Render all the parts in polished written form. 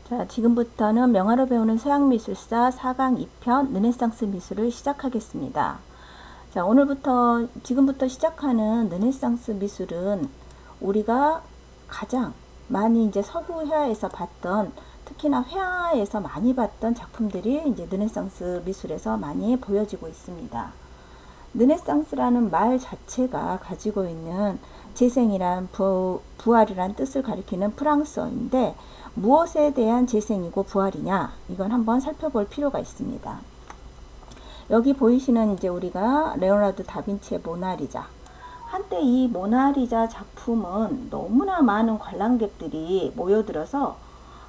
자, 지금부터는 명화로 배우는 서양미술사 4강 2편 르네상스 미술을 시작하겠습니다. 자, 지금부터 시작하는 르네상스 미술은 우리가 가장 많이 이제 서구 회화에서 봤던, 특히나 회화에서 많이 봤던 작품들이 이제 르네상스 미술에서 많이 보여지고 있습니다. 르네상스라는 말 자체가 가지고 있는 재생이란 부활이란 뜻을 가리키는 프랑스어인데, 무엇에 대한 재생이고 부활이냐, 이건 한번 살펴볼 필요가 있습니다. 여기 보이시는 이제 우리가 레오나르도 다빈치의 모나리자. 한때 이 모나리자 작품은 너무나 많은 관람객들이 모여들어서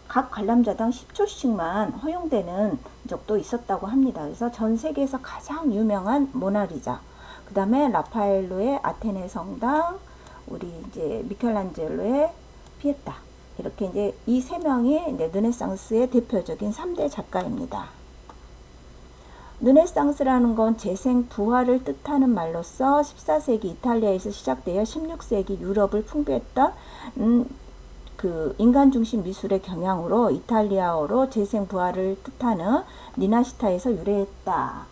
각 관람자당 10초씩만 허용되는 적도 있었다고 합니다. 그래서 전 세계에서 가장 유명한 모나리자, 그 다음에 라파엘로의 아테네 성당, 우리 이제 미켈란젤로의 피에타, 이렇게 이제 이 세 명이 이제 르네상스의 대표적인 3대 작가입니다. 르네상스라는 건 재생, 부활을 뜻하는 말로서 14세기 이탈리아에서 시작되어 16세기 유럽을 풍부했던 그 인간 중심 미술의 경향으로 이탈리아어로 재생, 부활을 뜻하는 리나시타에서 유래했다.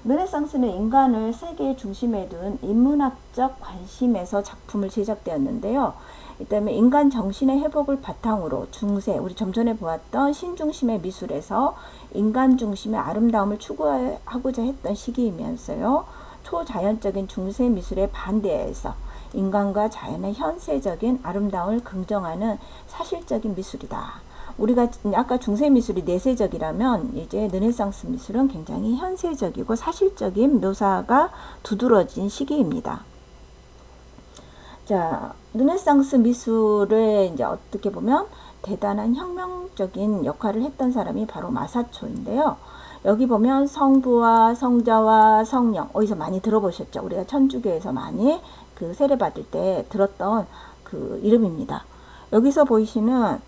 르네상스는 인간을 세계의 중심에 둔 인문학적 관심에서 작품을 제작되었는데요. 그다음에 인간 정신의 회복을 바탕으로 중세, 우리 좀 전에 보았던 신중심의 미술에서 인간 중심의 아름다움을 추구하고자 했던 시기이면서요, 초자연적인 중세 미술에 반대해서 인간과 자연의 현세적인 아름다움을 긍정하는 사실적인 미술이다. 우리가 아까 중세 미술이 내세적이라면 이제 르네상스 미술은 굉장히 현세적이고 사실적인 묘사가 두드러진 시기입니다. 자, 르네상스 미술을 이제 어떻게 보면 대단한 혁명적인 역할을 했던 사람이 바로 마사초인데요. 여기 보면 성부와 성자와 성령, 어디서 많이 들어보셨죠? 우리가 천주교에서 많이 그 세례 받을 때 들었던 그 이름입니다. 여기서 보이시는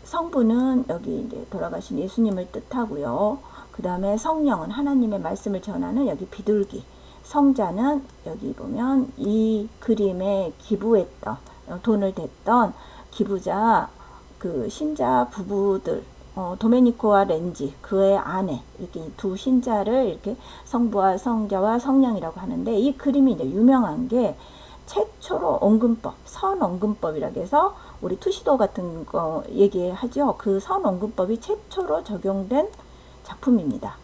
성부는 여기 이제 돌아가신 예수님을 뜻하고요. 그 다음에 성령은 하나님의 말씀을 전하는 여기 비둘기. 성자는 여기 보면 이 그림에 기부했던, 돈을 댔던 기부자, 그 신자 부부들, 도메니코와 렌지, 그의 아내, 이렇게 두 신자를 이렇게 성부와 성자와 성령이라고 하는데, 이 그림이 이제 유명한 게 최초로 언근법, 선언근법이라고 해서 우리 투시도 같은 거 얘기하죠. 그 선언근법이 최초로 적용된 작품입니다.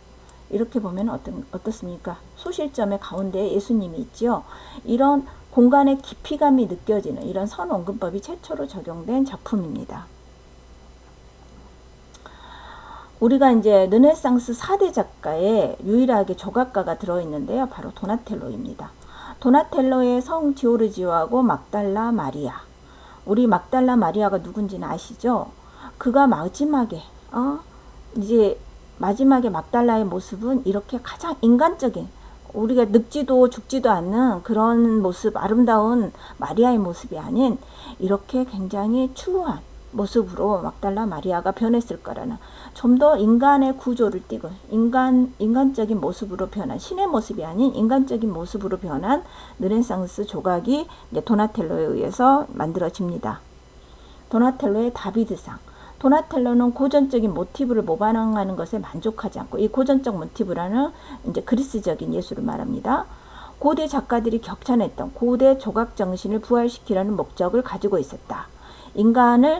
이렇게 보면 어떻습니까? 소실점의 가운데 예수님이 있죠. 이런 공간의 깊이감이 느껴지는 이런 선언근법이 최초로 적용된 작품입니다. 우리가 이제 르네상스 4대 작가에 유일하게 조각가가 들어있는데요. 바로 도나텔로입니다. 도나텔로의 성 지오르지오하고 막달라 마리아. 우리 막달라 마리아가 누군지는 아시죠? 그가 마지막에 이제 마지막에 막달라의 모습은 이렇게 가장 인간적인, 우리가 늙지도 죽지도 않는 그런 모습, 아름다운 마리아의 모습이 아닌 이렇게 굉장히 추한 모습으로 막달라 마리아가 변했을 거라는, 좀 더 인간의 구조를 띠고 인간적인 모습으로 변한, 신의 모습이 아닌 인간적인 모습으로 변한 르네상스 조각이 이제 도나텔로에 의해서 만들어집니다. 도나텔로의 다비드상. 도나텔로는 고전적인 모티브를 모방하는 것에 만족하지 않고, 이 고전적 모티브라는 이제 그리스적인 예술을 말합니다. 고대 작가들이 격찬했던 고대 조각 정신을 부활시키려는 목적을 가지고 있었다.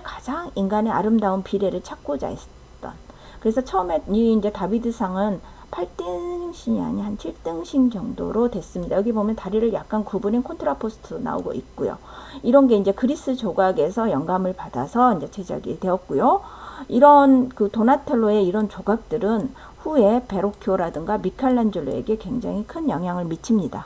가장 인간의 아름다운 비례를 찾고자 했던. 그래서 처음에 이 이제 다비드상은 8등신이 아닌 한 7등신 정도로 됐습니다. 여기 보면 다리를 약간 구부린 콘트라포스트 나오고 있고요. 이런 게 이제 그리스 조각에서 영감을 받아서 이제 제작이 되었고요. 이런 그 도나텔로의 이런 조각들은 후에 베로키오라든가 미켈란젤로에게 굉장히 큰 영향을 미칩니다.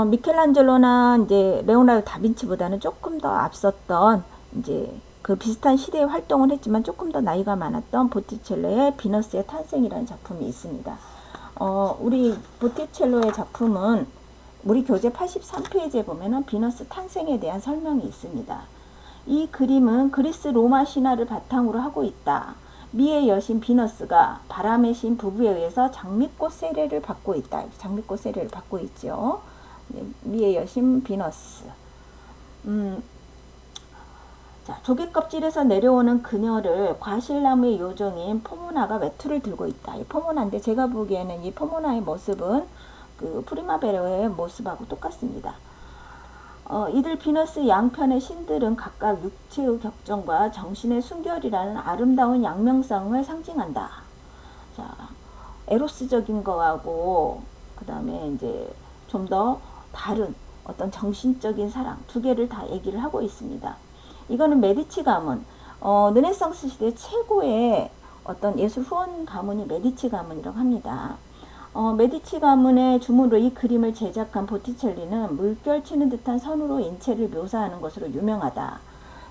미켈란젤로나 이제 레오나르도 다빈치보다는 조금 더 앞섰던, 이제 그 비슷한 시대에 활동을 했지만 조금 더 나이가 많았던 보티첼로의 비너스의 탄생이라는 작품이 있습니다. 우리 보티첼로의 작품은 우리 교재 83페이지에 보면은 비너스 탄생에 대한 설명이 있습니다. 이 그림은 그리스 로마 신화를 바탕으로 하고 있다. 미의 여신 비너스가 바람의 신 부부에 의해서 장미꽃 세례를 받고 있다. 장미꽃 세례를 받고 있죠. 미의 여신 비너스. 자, 조개 껍질에서 내려오는 그녀를 과실나무의 요정인 포모나가 외투를 들고 있다. 이 포모나인데 제가 보기에는 이 포모나의 모습은 그 프리마베라의 모습하고 똑같습니다. 이들 비너스 양편의 신들은 각각 육체의 격정과 정신의 순결이라는 아름다운 양명성을 상징한다. 자, 에로스적인 거하고 그 다음에 이제 좀 더 다른 어떤 정신적인 사랑 두 개를 다 얘기를 하고 있습니다. 이거는 메디치 가문, 르네상스 시대 최고의 어떤 예술 후원 가문이 메디치 가문이라고 합니다. 메디치 가문의 주문으로 이 그림을 제작한 보티첼리는 물결 치는 듯한 선으로 인체를 묘사하는 것으로 유명하다.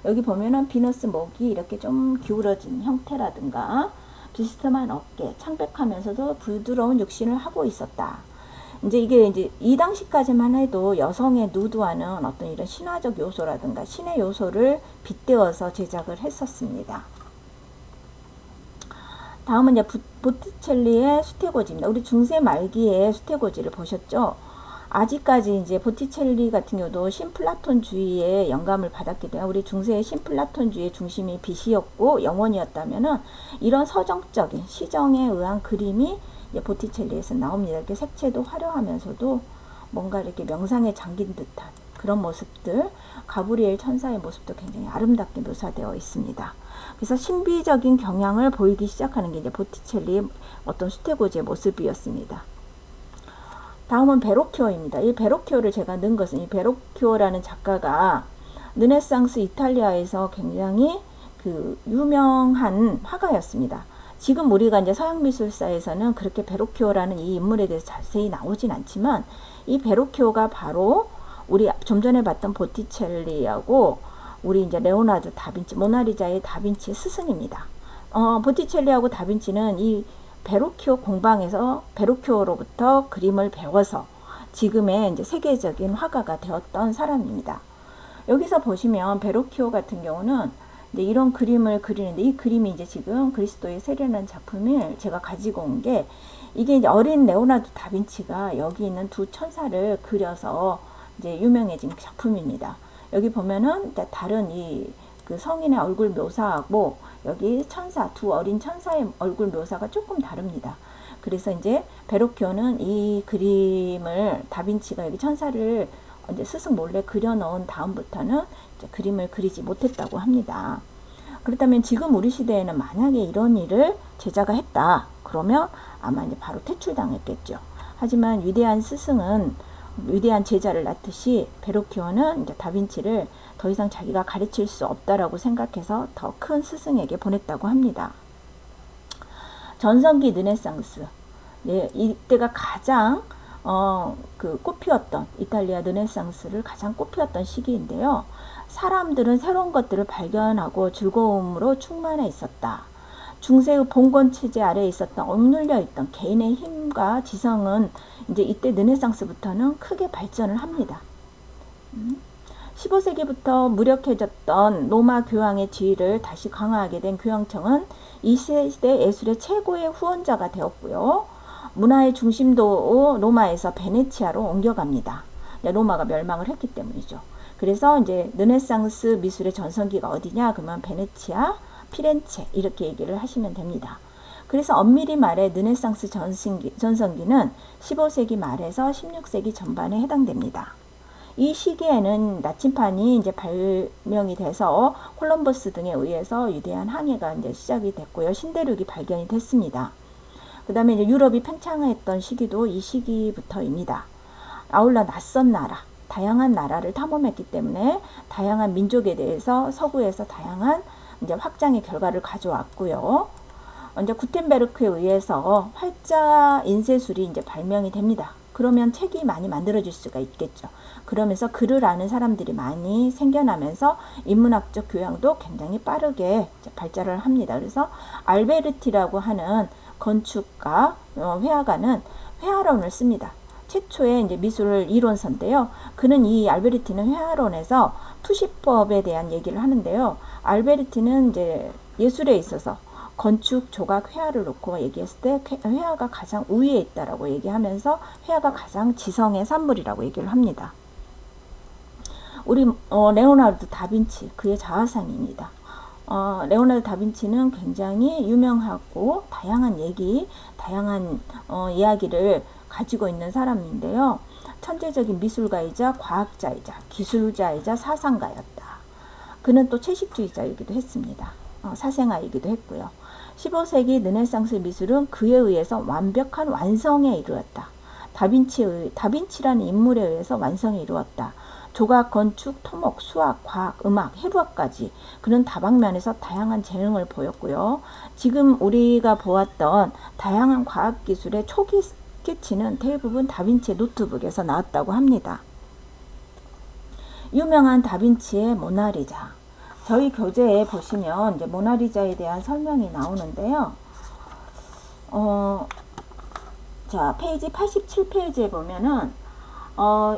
여기 보면은 비너스 목이 이렇게 좀 기울어진 형태라든가 비스듬한 어깨, 창백하면서도 부드러운 육신을 하고 있었다. 이게 이 당시까지만 해도 여성의 누드와는 어떤 이런 신화적 요소라든가 신의 요소를 빗대어서 제작을 했었습니다. 다음은 이제 보티첼리의 수태고지입니다. 우리 중세 말기에 수태고지를 보셨죠? 아직까지 이제 보티첼리 같은 경우도 신플라톤주의의 영감을 받았기 때문에 우리 중세의 신플라톤주의의 중심이 빛이었고 영혼이었다면은 이런 서정적인 시정에 의한 그림이 보티첼리에서 나옵니다. 이렇게 색채도 화려하면서도 뭔가 이렇게 명상에 잠긴 듯한 그런 모습들, 가브리엘 천사의 모습도 굉장히 아름답게 묘사되어 있습니다. 그래서 신비적인 경향을 보이기 시작하는 게 이제 보티첼리의 어떤 수태고지의 모습이었습니다. 다음은 베로키오입니다. 이 베로키오를 제가 넣은 것은 이 베로키오라는 작가가 르네상스 이탈리아에서 굉장히 그 유명한 화가였습니다. 지금 우리가 이제 서양미술사에서는 그렇게 베로키오라는 이 인물에 대해서 자세히 나오진 않지만 이 베로키오가 바로 우리 좀 전에 봤던 보티첼리하고 우리 이제 레오나르도 다빈치, 모나리자의 다빈치의 스승입니다. 보티첼리하고 다빈치는 이 베로키오 공방에서 베로키오로부터 그림을 배워서 지금의 이제 세계적인 화가가 되었던 사람입니다. 여기서 보시면 베로키오 같은 경우는 이제 이런 그림을 그리는데 이 그림이 이제 지금 그리스도의 세례라는 작품을 제가 가지고 온 게 이게 이제 어린 레오나르도 다빈치가 여기 있는 두 천사를 그려서 이제 유명해진 작품입니다. 여기 보면은 다른 이 그 성인의 얼굴 묘사하고 여기 천사, 두 어린 천사의 얼굴 묘사가 조금 다릅니다. 그래서 이제 베로키오는 이 그림을 다빈치가 여기 천사를 이제 스승 몰래 그려 넣은 다음부터는 이제 그림을 그리지 못했다고 합니다. 그렇다면 지금 우리 시대에는 만약에 이런 일을 제자가 했다. 그러면 아마 이제 바로 퇴출당했겠죠. 하지만 위대한 스승은 위대한 제자를 낳듯이 베로키오는 이제 다빈치를 더 이상 자기가 가르칠 수 없다라고 생각해서 더 큰 스승에게 보냈다고 합니다. 전성기 르네상스. 네, 이때가 가장 그 꽃피웠던 이탈리아 르네상스를 가장 꽃피웠던 시기인데요. 사람들은 새로운 것들을 발견하고 즐거움으로 충만해 있었다. 중세의 봉건 체제 아래에 있었던 억눌려 있던 개인의 힘과 지성은 이제 이때 르네상스부터는 크게 발전을 합니다. 15세기부터 무력해졌던 로마 교황의 지위를 다시 강화하게 된 교황청은 이 시대 예술의 최고의 후원자가 되었고요. 문화의 중심도 로마에서 베네치아로 옮겨갑니다. 로마가 멸망을 했기 때문이죠. 그래서 이제 르네상스 미술의 전성기가 어디냐? 그러면 베네치아, 피렌체 이렇게 얘기를 하시면 됩니다. 그래서 엄밀히 말해 르네상스 전성기는 15세기 말에서 16세기 전반에 해당됩니다. 이 시기에는 나침판이 이제 발명이 돼서 콜럼버스 등에 의해서 위대한 항해가 이제 시작이 됐고요. 신대륙이 발견이 됐습니다. 그 다음에 이제 유럽이 팽창했던 시기도 이 시기부터입니다. 아울러 낯선 나라, 다양한 나라를 탐험했기 때문에 다양한 민족에 대해서 서구에서 다양한 이제 확장의 결과를 가져왔고요. 이제 구텐베르크에 의해서 활자 인쇄술이 이제 발명이 됩니다. 그러면 책이 많이 만들어질 수가 있겠죠. 그러면서 글을 아는 사람들이 많이 생겨나면서 인문학적 교양도 굉장히 빠르게 발달을 합니다. 그래서 알베르티라고 하는 건축가, 회화가는 회화론을 씁니다. 최초의 이제 미술 이론서인데요. 그는 이 알베르티는 회화론에서 투시법에 대한 얘기를 하는데요. 알베르티는 이제 예술에 있어서 건축, 조각, 회화를 놓고 얘기했을 때 회화가 가장 우위에 있다라고 얘기하면서 회화가 가장 지성의 산물이라고 얘기를 합니다. 우리 레오나르도 다빈치, 그의 자화상입니다. 레오나르도 다빈치는 굉장히 유명하고 다양한 다양한 이야기를 가지고 있는 사람인데요. 천재적인 미술가이자 과학자이자 기술자이자 사상가였다. 그는 또 채식주의자이기도 했습니다. 사생아이기도 했고요. 15세기 르네상스 미술은 그에 의해서 완벽한 완성에 이르렀다. 다빈치라는 인물에 의해서 완성에 이르렀다. 조각, 건축, 토목, 수학, 과학, 음악, 해부학까지 그는 다방면에서 다양한 재능을 보였고요. 지금 우리가 보았던 다양한 과학기술의 초기 스케치는 대부분 다빈치의 노트북에서 나왔다고 합니다. 유명한 다빈치의 모나리자. 저희 교재에 보시면 이제 모나리자에 대한 설명이 나오는데요. 자, 페이지 87페이지에 보면은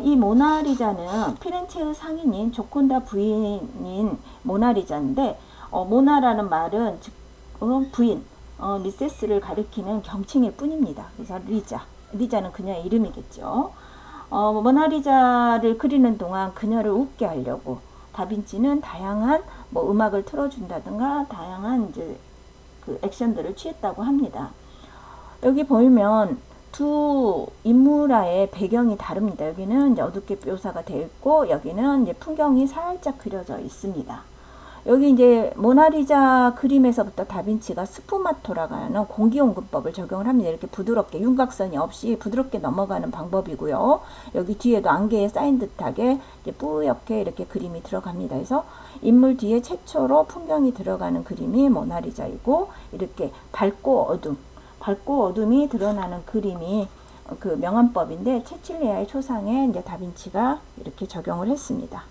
이 모나리자는 피렌체의 상인인 조콘다 부인인 모나리자인데, 모나라는 말은 즉 부인, 미세스를 가리키는 경칭일 뿐입니다. 그래서 리자는 그녀의 이름이겠죠. 모나리자를 그리는 동안 그녀를 웃게 하려고 다빈치는 다양한 음악을 틀어준다든가 다양한 이제 그 액션들을 취했다고 합니다. 여기 보면 두 인물의 배경이 다릅니다. 여기는 이제 어둡게 묘사가 되어 있고 여기는 이제 풍경이 살짝 그려져 있습니다. 여기 이제 모나리자 그림에서부터 다빈치가 스푸마토라고 공기용근법을 적용을 합니다. 이렇게 부드럽게 윤곽선이 없이 부드럽게 넘어가는 방법이고요. 여기 뒤에도 안개에 쌓인 듯하게 이제 뿌옇게 이렇게 그림이 들어갑니다. 그래서 인물 뒤에 최초로 풍경이 들어가는 그림이 모나리자이고, 이렇게 밝고 어둠이 드러나는 그림이 그 명암법인데 체칠리아의 초상에 이제 다빈치가 이렇게 적용을 했습니다.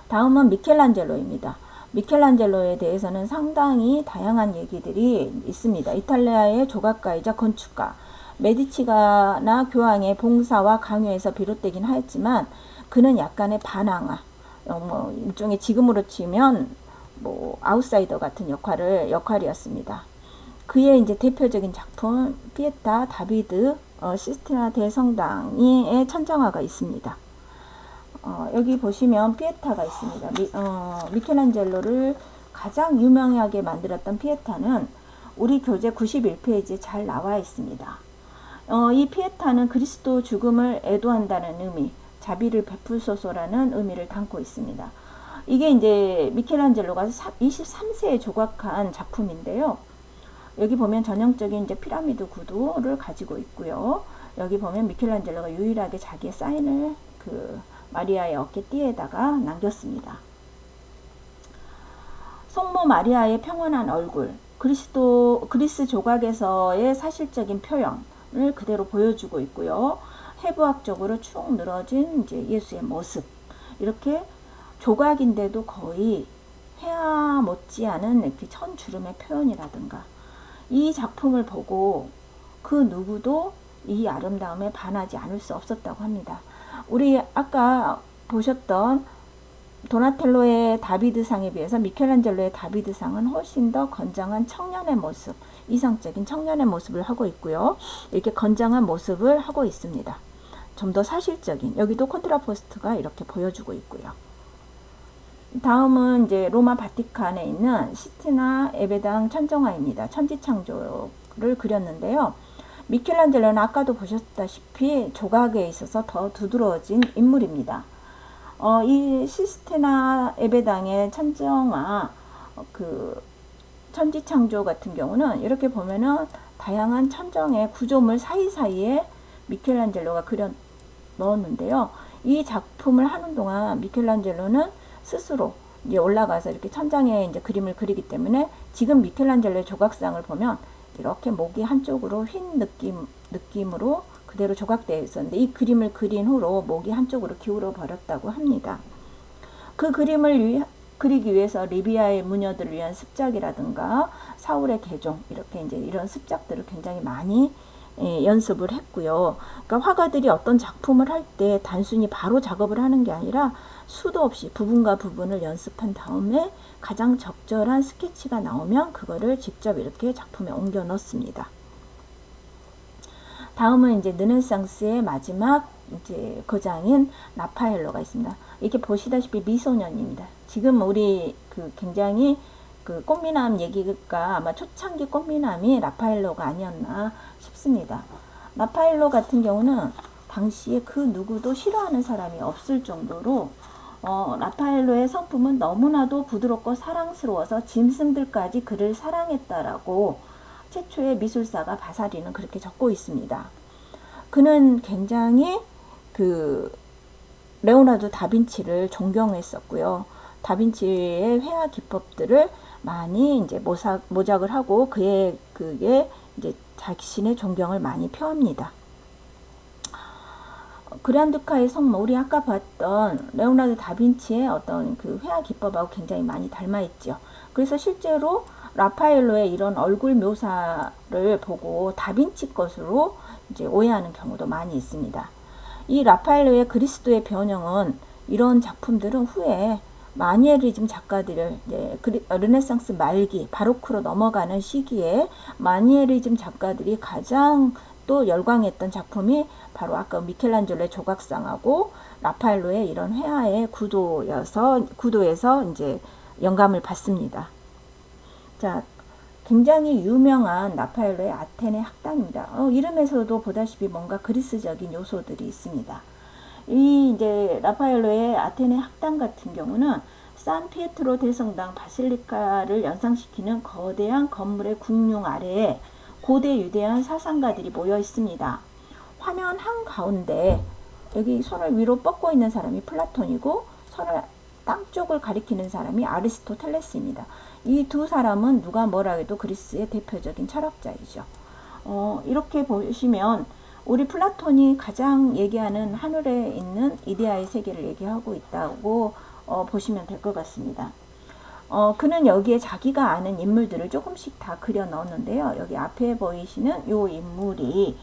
다음은 미켈란젤로입니다. 미켈란젤로에 대해서는 상당히 다양한 얘기들이 있습니다. 이탈리아의 조각가이자 건축가, 메디치가나 교황의 봉사와 강요에서 비롯되긴 하였지만 그는 약간의 반항아, 일종의 지금으로 치면 아웃사이더 같은 역할이었습니다. 그의 이제 대표적인 작품 피에타 다비드 시스티나 대성당의 천정화가 있습니다. 여기 보시면 피에타가 있습니다. 미켈란젤로를 가장 유명하게 만들었던 피에타는 우리 교재 91페이지에 잘 나와 있습니다. 이 피에타는 그리스도 죽음을 애도한다는 의미, 자비를 베풀소서라는 의미를 담고 있습니다. 이게 이제 미켈란젤로가 23세에 조각한 작품인데요. 여기 보면 전형적인 이제 피라미드 구도를 가지고 있고요. 여기 보면 미켈란젤로가 유일하게 자기의 사인을 그 마리아의 어깨띠에다가 남겼습니다. 성모 마리아의 평온한 얼굴, 그리스 조각에서의 사실적인 표현을 그대로 보여주고 있고요. 해부학적으로 축 늘어진 이제 예수의 모습, 이렇게 조각인데도 거의 회화 못지않은 이렇게 천주름의 표현이라든가, 이 작품을 보고 그 누구도 이 아름다움에 반하지 않을 수 없었다고 합니다. 우리 아까 보셨던 도나텔로의 다비드상에 비해서 미켈란젤로의 다비드상은 훨씬 더 건장한 청년의 모습, 이상적인 청년의 모습을 하고 있고요. 이렇게 건장한 모습을 하고 있습니다. 좀 더 사실적인, 여기도 콘트라포스트가 이렇게 보여주고 있고요. 다음은 이제 로마 바티칸에 있는 시스티나 에베당 천정화입니다. 천지창조를 그렸는데요. 미켈란젤로는 아까도 보셨다시피 조각에 있어서 더 두드러진 인물입니다. 이 시스티나 에베당의 천정화, 그 천지창조 같은 경우는 이렇게 보면은 다양한 천정의 구조물 사이사이에 미켈란젤로가 그려 넣었는데요. 이 작품을 하는 동안 미켈란젤로는 스스로 이제 올라가서 이렇게 천장에 이제 그림을 그리기 때문에 지금 미켈란젤로의 조각상을 보면 이렇게 목이 한쪽으로 휜 느낌으로 그대로 조각되어 있었는데, 이 그림을 그린 후로 목이 한쪽으로 기울어 버렸다고 합니다. 그 그림을 그리기 위해서 리비아의 무녀들을 위한 습작이라든가 사울의 개종, 이렇게 이제 이런 습작들을 굉장히 많이 연습을 했고요. 그러니까 화가들이 어떤 작품을 할 때 단순히 바로 작업을 하는 게 아니라 수도 없이 부분과 부분을 연습한 다음에 가장 적절한 스케치가 나오면 그거를 직접 이렇게 작품에 옮겨 넣습니다. 다음은 이제 르네상스의 마지막 이제 거장인 라파엘로가 있습니다. 이렇게 보시다시피 미소년입니다. 지금 우리 그 굉장히 그 꽃미남 얘기가 아마 초창기 꽃미남이 라파엘로가 아니었나 싶습니다. 라파엘로 같은 경우는 당시에 그 누구도 싫어하는 사람이 없을 정도로 라파엘로의 성품은 너무나도 부드럽고 사랑스러워서 짐승들까지 그를 사랑했다라고 최초의 미술사가 바사리는 그렇게 적고 있습니다. 그는 굉장히 그 레오나르도 다빈치를 존경했었고요. 다빈치의 회화 기법들을 많이 이제 모작을 하고 그게 이제 자신의 존경을 많이 표합니다. 그란두카의 성모, 우리 아까 봤던 레오나르도 다빈치의 어떤 그 회화 기법하고 굉장히 많이 닮아 있죠. 그래서 실제로 라파엘로의 이런 얼굴 묘사를 보고 다빈치 것으로 이제 오해하는 경우도 많이 있습니다. 이 라파엘로의 그리스도의 변형은 이런 작품들은 후에 마니에리즘 작가들을 르네상스 말기 바로크로 넘어가는 시기에 마니에리즘 작가들이 가장 또 열광했던 작품이 바로 아까 미켈란젤로의 조각상하고 라파엘로의 이런 회화의 구도에서 이제 영감을 받습니다. 자, 굉장히 유명한 라파엘로의 아테네 학당입니다. 이름에서도 보다시피 뭔가 그리스적인 요소들이 있습니다. 이 이제 라파엘로의 아테네 학당 같은 경우는 산피에트로 대성당 바실리카를 연상시키는 거대한 건물의 궁룡 아래에 고대 유대한 사상가들이 모여 있습니다. 화면 한가운데 여기 손을 위로 뻗고 있는 사람이 플라톤이고 손을 땅 쪽을 가리키는 사람이 아리스토텔레스입니다. 이 두 사람은 누가 뭐라 해도 그리스의 대표적인 철학자이죠. 이렇게 보시면 우리 플라톤이 가장 얘기하는 하늘에 있는 이데아의 세계를 얘기하고 있다고 보시면 될 것 같습니다. 그는 여기에 자기가 아는 인물들을 조금씩 다 그려 넣었는데요. 여기 앞에 보이시는 이 인물이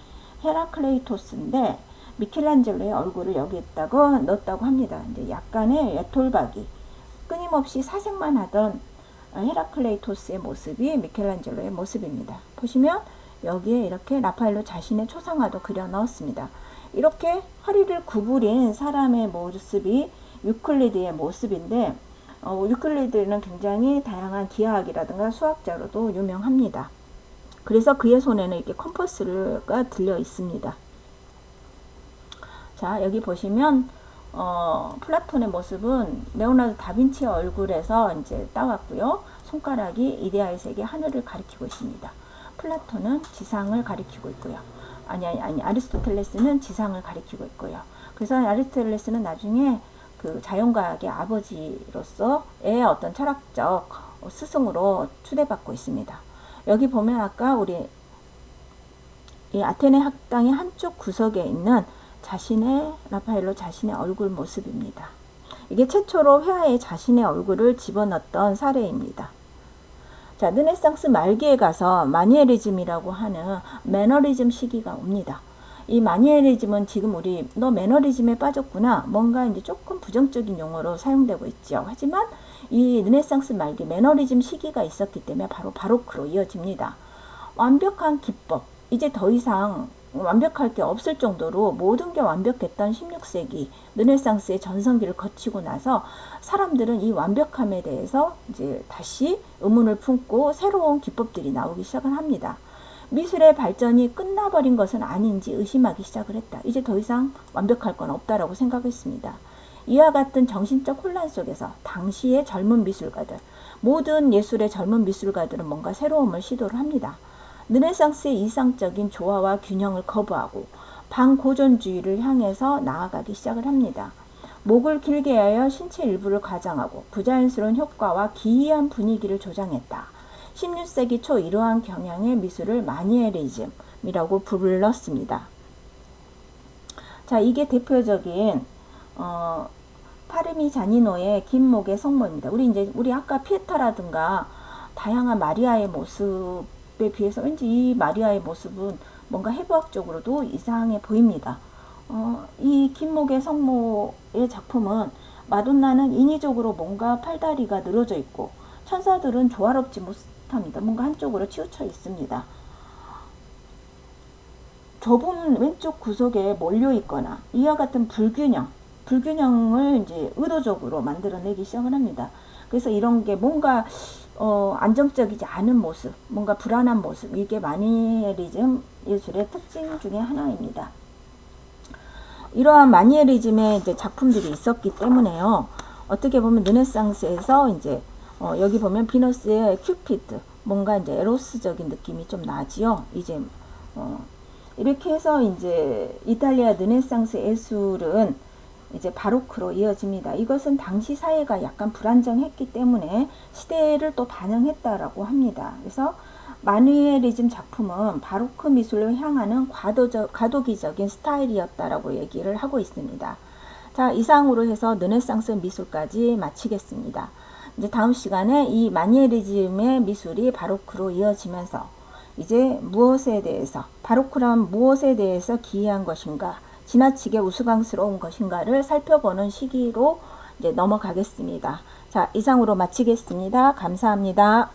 헤라클레이토스인데 미켈란젤로의 얼굴을 여기에다가 넣었다고 합니다. 이제 약간의 애톨박이, 끊임없이 사색만 하던 헤라클레이토스의 모습이 미켈란젤로의 모습입니다. 보시면 여기에 이렇게 라파엘로 자신의 초상화도 그려 넣었습니다. 이렇게 허리를 구부린 사람의 모습이 유클리드의 모습인데 유클리드는 굉장히 다양한 기하학이라든가 수학자로도 유명합니다. 그래서 그의 손에는 이렇게 컴퍼스가 들려 있습니다. 자, 여기 보시면 플라톤의 모습은 레오나르도 다빈치의 얼굴에서 이제 따왔고요. 손가락이 이데아의 세계 하늘을 가리키고 있습니다. 플라톤은 지상을 가리키고 있고요. 아니 아리스토텔레스는 지상을 가리키고 있고요. 그래서 아리스토텔레스는 나중에 그 자연과학의 아버지로서의 어떤 철학적 스승으로 추대받고 있습니다. 여기 보면 아까 우리 이 아테네 학당의 한쪽 구석에 있는 라파엘로 자신의 얼굴 모습입니다. 이게 최초로 회화에 자신의 얼굴을 집어넣었던 사례입니다. 자, 르네상스 말기에 가서 마니에리즘이라고 하는 매너리즘 시기가 옵니다. 이 마니에리즘은 지금 우리 너 매너리즘에 빠졌구나 뭔가 이제 조금 부정적인 용어로 사용되고 있죠. 하지만 이 르네상스 말기 매너리즘 시기가 있었기 때문에 바로 바로크로 이어집니다. 완벽한 기법, 이제 더 이상 완벽할 게 없을 정도로 모든 게 완벽했던 16세기 르네상스의 전성기를 거치고 나서 사람들은 이 완벽함에 대해서 이제 다시 의문을 품고 새로운 기법들이 나오기 시작을 합니다. 미술의 발전이 끝나버린 것은 아닌지 의심하기 시작을 했다. 이제 더 이상 완벽할 건 없다라고 생각했습니다. 이와 같은 정신적 혼란 속에서 당시의 젊은 미술가들, 모든 예술의 젊은 미술가들은 뭔가 새로움을 시도를 합니다. 르네상스의 이상적인 조화와 균형을 거부하고 반고전주의를 향해서 나아가기 시작을 합니다. 목을 길게 하여 신체 일부를 과장하고 부자연스러운 효과와 기이한 분위기를 조장했다. 16세기 초 이러한 경향의 미술을 마니에리즘이라고 불렀습니다. 자, 이게 대표적인 파르미자니노의 긴 목의 성모입니다. 우리 아까 피에타라든가 다양한 마리아의 모습에 비해서 왠지 이 마리아의 모습은 뭔가 해부학적으로도 이상해 보입니다. 이 긴목의 성모의 작품은 마돈나는 인위적으로 뭔가 팔다리가 늘어져 있고 천사들은 조화롭지 못합니다. 뭔가 한쪽으로 치우쳐 있습니다. 좁은 왼쪽 구석에 몰려 있거나 이와 같은 불균형을 이제 의도적으로 만들어내기 시작을 합니다. 그래서 이런 게 뭔가 안정적이지 않은 모습, 뭔가 불안한 모습, 이게 마니에리즘 예술의 특징 중에 하나입니다. 이러한 마니에리즘의 이제 작품들이 있었기 때문에요. 어떻게 보면 르네상스에서 이제 여기 보면 비너스의 큐피드, 뭔가 이제 에로스적인 느낌이 좀 나지요. 이제 이렇게 해서 이제 이탈리아 르네상스 예술은 이제 바로크로 이어집니다. 이것은 당시 사회가 약간 불안정했기 때문에 시대를 또 반영했다라고 합니다. 그래서 마누엘리즘 작품은 바로크 미술로 향하는 과도기적인 스타일이었다라고 얘기를 하고 있습니다. 자, 이상으로 해서 르네상스 미술까지 마치겠습니다. 이제 다음 시간에 이 마니에리즘의 미술이 바로크로 이어지면서 이제 무엇에 대해서, 바로크란 무엇에 대해서 기이한 것인가, 지나치게 우스꽝스러운 것인가를 살펴보는 시기로 이제 넘어가겠습니다. 자, 이상으로 마치겠습니다. 감사합니다.